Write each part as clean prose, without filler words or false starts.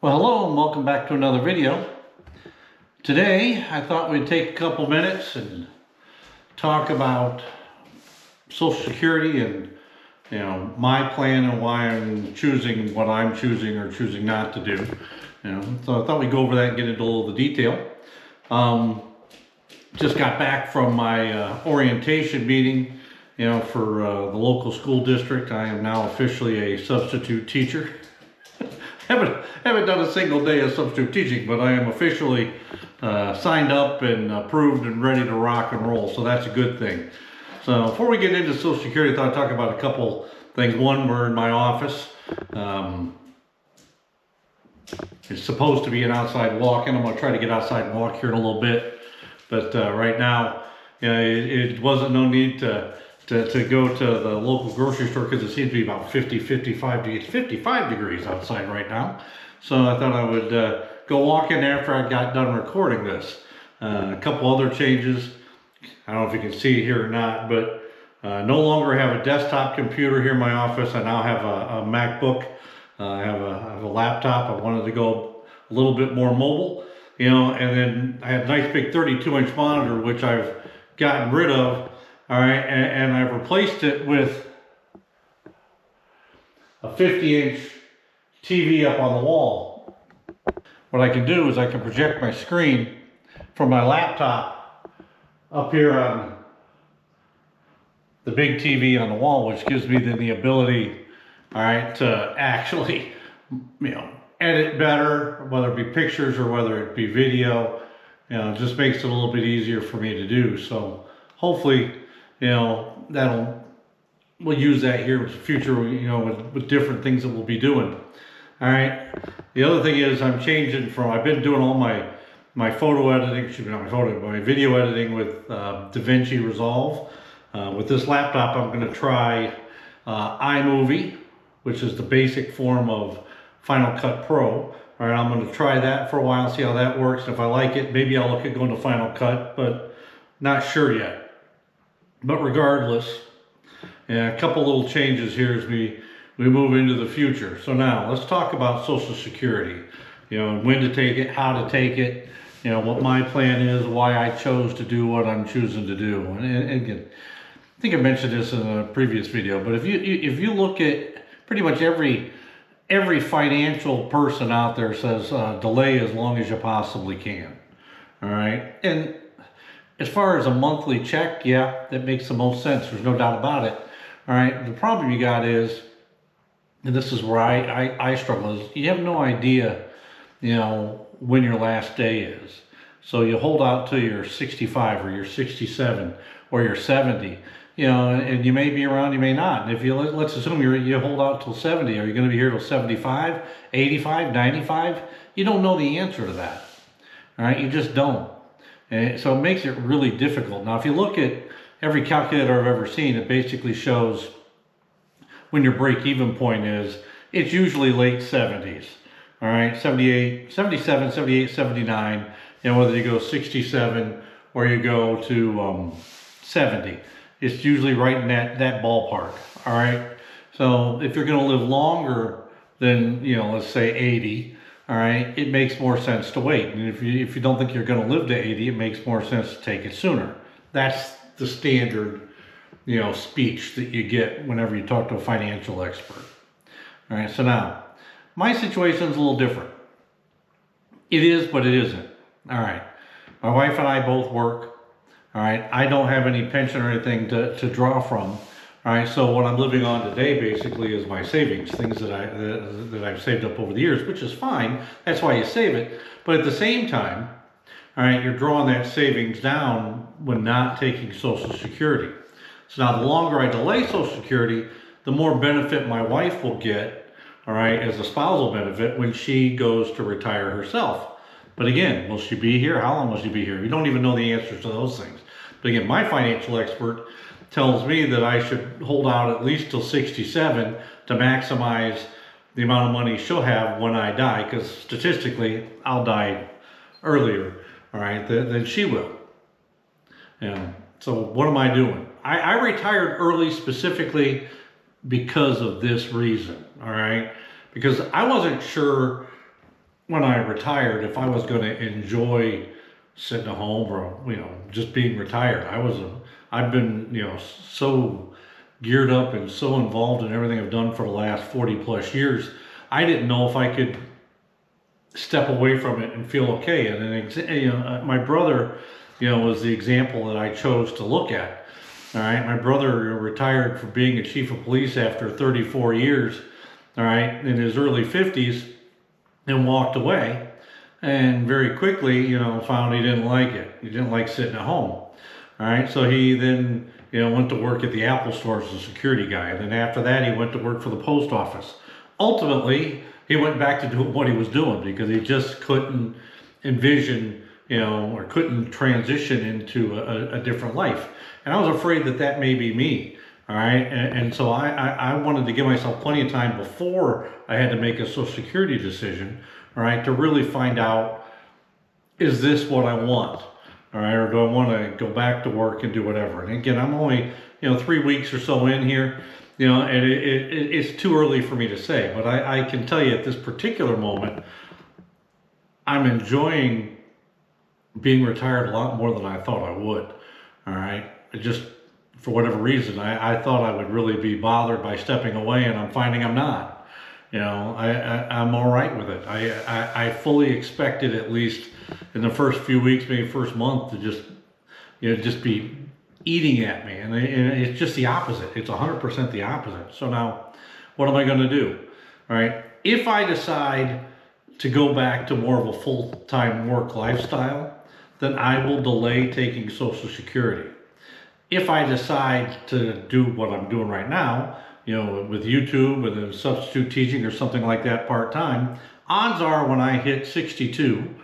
Well, hello and welcome back to another video. Today, I thought we'd take a couple minutes and talk about Social Security and, my plan and why I'm choosing what I'm choosing or choosing not to do. So I thought we'd go over that and get into a little of the detail. Just got back from my orientation meeting, for the local school district. I am now officially a substitute teacher. Haven't done a single day of substitute teaching, but I am officially signed up and approved and ready to rock and roll, so that's a good thing. So before we get into Social Security, I thought I'd talk about a couple things. One, we're in my office. It's supposed to be an outside walk, and I'm going to try to get outside and walk here in a little bit. But right now, it wasn't no need to go to the local grocery store because it seems to be about 55 degrees. It's 55 degrees outside right now. So I thought I would go walk in after I got done recording this. A couple other changes. I don't know if you can see it here or not, but no longer have a desktop computer here in my office. I now have a MacBook. I have a laptop. I wanted to go a little bit more mobile, and then I had a nice big 32-inch monitor, which I've gotten rid of. All right, and I've replaced it with a 50-inch TV up on the wall. What I can do is I can project my screen from my laptop up here on the big TV on the wall, which gives me then the ability, all right, to actually, edit better, whether it be pictures or whether it be video. It just makes it a little bit easier for me to do. So hopefully, we'll use that here in the future, with different things that we'll be doing. All right. The other thing is I've been doing all my photo editing, my video editing with DaVinci Resolve. With this laptop, I'm going to try iMovie, which is the basic form of Final Cut Pro. All right, I'm going to try that for a while, see how that works. And if I like it, maybe I'll look at going to Final Cut, but not sure yet. But regardless, a couple little changes here as we move into the future. So now let's talk about Social Security. When to take it, how to take it, what my plan is, why I chose to do what I'm choosing to do. And again, I think I mentioned this in a previous video, but if you look at pretty much every financial person out there says delay as long as you possibly can. All right, and as far as a monthly check, yeah, that makes the most sense. There's no doubt about it. All right, the problem you got is, and this is where I struggle, is you have no idea, when your last day is. So you hold out till you're 65 or you're 67 or you're 70, and you may be around, you may not. And if let's assume you hold out till 70, are you going to be here till 75, 85, 95? You don't know the answer to that. All right, you just don't. And so it makes it really difficult. Now, if you look at every calculator I've ever seen, it basically shows when your break-even point is. It's usually late 70s, all right, 78, 77, 78, 79, whether you go 67 or you go to 70. It's usually right in that ballpark, all right? So if you're going to live longer than, let's say 80, all right, it makes more sense to wait. And if you don't think you're going to live to 80, it makes more sense to take it sooner. That's the standard, speech that you get whenever you talk to a financial expert. All right, so now, my situation is a little different. It is, but it isn't. All right, my wife and I both work. All right, I don't have any pension or anything to draw from. All right, so what I'm living on today basically is my savings, things that I've saved up over the years, which is fine. That's why you save it. But at the same time, all right, you're drawing that savings down when not taking Social Security. So now the longer I delay Social Security, the more benefit my wife will get, all right, as a spousal benefit when she goes to retire herself. But again, will she be here? How long will she be here? We don't even know the answers to those things. But again, my financial expert tells me that I should hold out at least till 67 to maximize the amount of money she'll have when I die, because statistically, I'll die earlier, all right, than she will. So what am I doing? I retired early specifically because of this reason, all right? Because I wasn't sure when I retired, if I was going to enjoy sitting at home or, just being retired. I've been, so geared up and so involved in everything I've done for the last 40 plus years. I didn't know if I could step away from it and feel okay. And my brother, was the example that I chose to look at. All right, my brother retired from being a chief of police after 34 years, all right, in his early 50s, and walked away. And very quickly, found he didn't like it. He didn't like sitting at home. All right, so he then, went to work at the Apple store as a security guy. And then after that, he went to work for the post office. Ultimately, he went back to doing what he was doing because he just couldn't envision, or couldn't transition into a different life. And I was afraid that that may be me. All right, and so I wanted to give myself plenty of time before I had to make a Social Security decision, all right, to really find out, is this what I want? All right, or do I want to go back to work and do whatever? And again, I'm only, 3 weeks or so in here, and it's too early for me to say, but I can tell you at this particular moment, I'm enjoying being retired a lot more than I thought I would. All right, for whatever reason, I thought I would really be bothered by stepping away, and I'm finding I'm not. I'm all right with it. I fully expected, at least in the first few weeks, maybe first month, to just be eating at me, and it's just the opposite. It's 100% the opposite. So now, what am I going to do? All right, if I decide to go back to more of a full-time work lifestyle, then I will delay taking Social Security. If I decide to do what I'm doing right now, with YouTube and then substitute teaching or something like that part-time, odds are when I hit 62,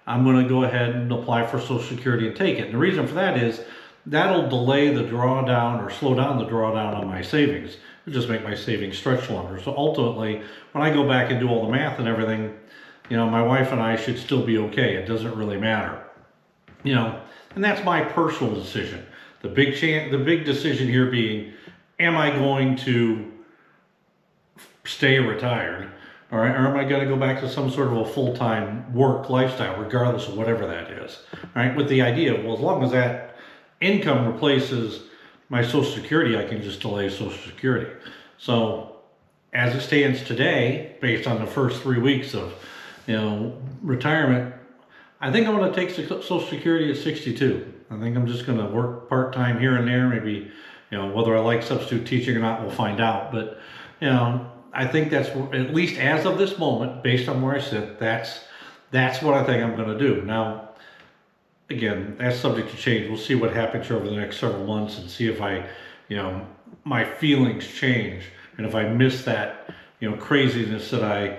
I'm going to go ahead and apply for Social Security and take it. And the reason for that is that'll delay the drawdown or slow down the drawdown on my savings. It'll just make my savings stretch longer. So ultimately, when I go back and do all the math and everything, my wife and I should still be okay. It doesn't really matter. And that's my personal decision. The big decision here being, am I going to stay retired, all right, or am I going to go back to some sort of a full-time work lifestyle, regardless of whatever that is, all right, with the idea, well, as long as that income replaces my Social Security, I can just delay Social Security. So as it stands today, based on the first 3 weeks of, retirement, I think I'm going to take Social Security at 62. I think I'm just going to work part-time here and there. Maybe, whether I like substitute teaching or not, we'll find out. But, I think that's, at least as of this moment, based on where I sit, that's what I think I'm going to do. Now, again, that's subject to change. We'll see what happens over the next several months and see if my feelings change. And if I miss that, craziness that I,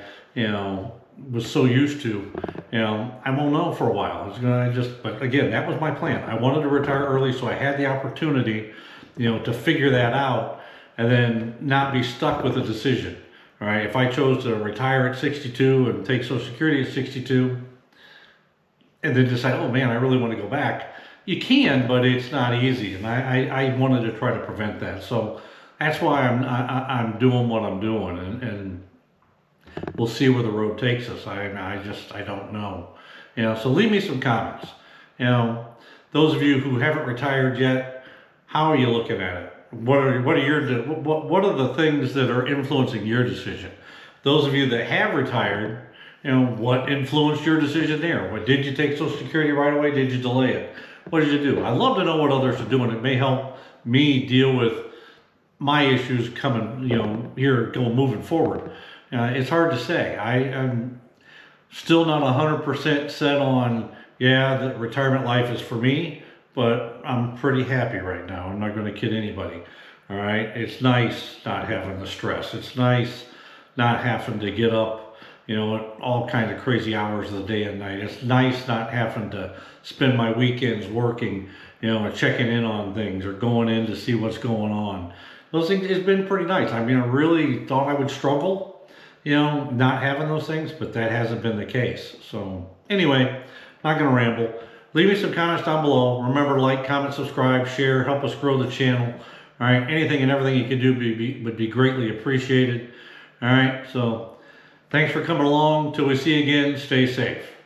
was so used to, I won't know for a while. It's gonna but again, that was my plan. I wanted to retire early, so I had the opportunity, to figure that out and then not be stuck with a decision. All right, if I chose to retire at 62 and take Social Security at 62, and then decide, oh man, I really want to go back, you can, but it's not easy. And I wanted to try to prevent that. So that's why I'm doing what I'm doing, and we'll see where the road takes us. I don't know. So leave me some comments. Those of you who haven't retired yet, how are you looking at it? What are the things that are influencing your decision? Those of you that have retired, what influenced your decision there? What, did you take Social Security right away? Did you delay it? What did you do? I'd love to know what others are doing. It may help me deal with my issues coming, moving forward. It's hard to say. I'm still not 100% set on, that retirement life is for me, but I'm pretty happy right now. I'm not going to kid anybody. All right. It's nice not having the stress. It's nice not having to get up, at all kinds of crazy hours of the day and night. It's nice not having to spend my weekends working, and checking in on things or going in to see what's going on. Those things, it's been pretty nice. I mean, I really thought I would struggle, not having those things, but that hasn't been the case. So anyway, not going to ramble. Leave me some comments down below. Remember, like, comment, subscribe, share, help us grow the channel. All right, anything and everything you can do would be greatly appreciated. All right, so Thanks for coming along. Till we see you again, stay safe.